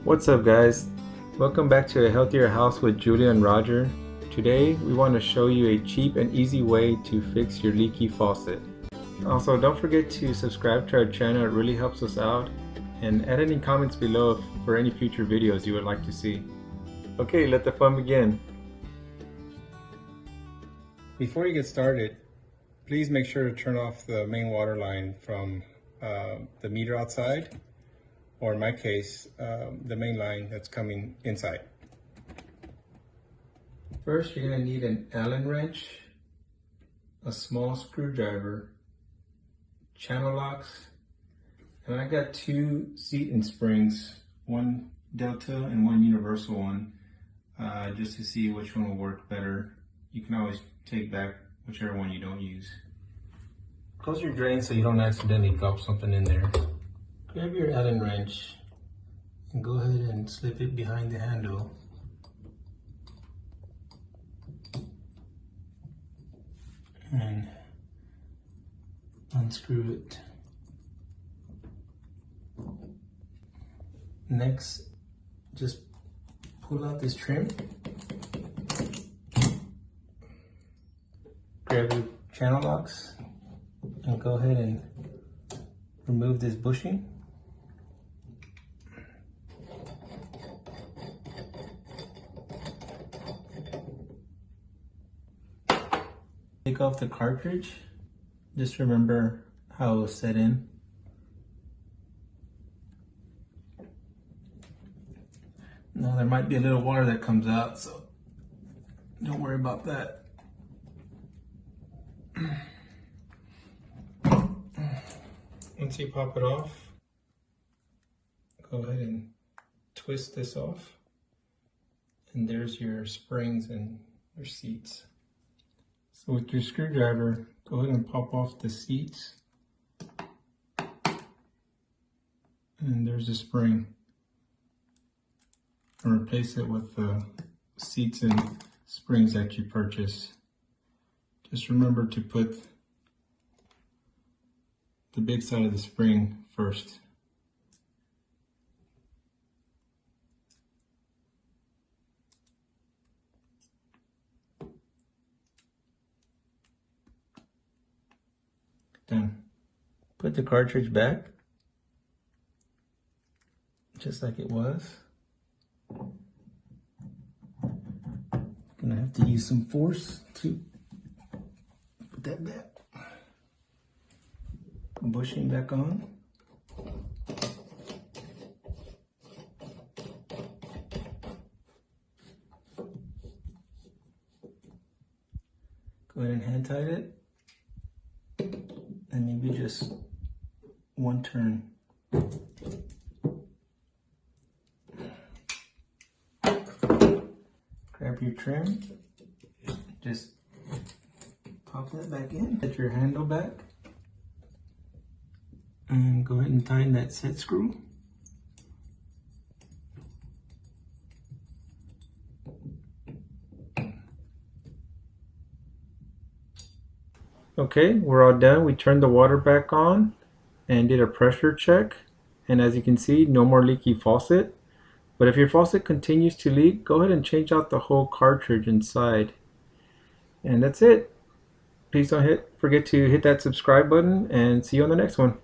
What's up guys? Welcome back to A Healthier House with Julia and Roger. Today we want to show you a cheap and easy way to fix your leaky faucet. Also, don't forget to subscribe to our channel, it really helps us out, and add any comments below for any future videos you would like to see. Okay, let the fun begin. Before you get started, please make sure to turn off the main water line from the meter outside, or in my case, the main line that's coming inside. First, you're going to need an Allen wrench, a small screwdriver, channel locks, and I got two seat springs, one Delta and one universal one, just to see which one will work better. You can always take back whichever one you don't use. Close your drain so you don't accidentally drop something in there. Grab your Allen wrench and go ahead and slip it behind the handle. And unscrew it. Next, just pull out this trim. Grab your channel locks and go ahead and remove this bushing. Take off the cartridge. Just remember how it was set in. Now there might be a little water that comes out, so don't worry about that. Once you pop it off, go ahead and twist this off, and there's your springs and your seats. So with your screwdriver, go ahead and pop off the seats, and there's the spring, and replace it with the seats and springs that you purchased. Just remember to put the big side of the spring first. Done. Put the cartridge back, just like it was. Gonna have to use some force to put that back. Bushing back on. Go ahead and hand tight it. And maybe just one turn. Grab your trim. Just pop that back in. Set your handle back. And go ahead and tighten that set screw. Okay, we're all done. We turned the water back on and did a pressure check. And as you can see, no more leaky faucet. But if your faucet continues to leak, go ahead and change out the whole cartridge inside. And that's it. Please don't forget to hit that subscribe button, and see you on the next one.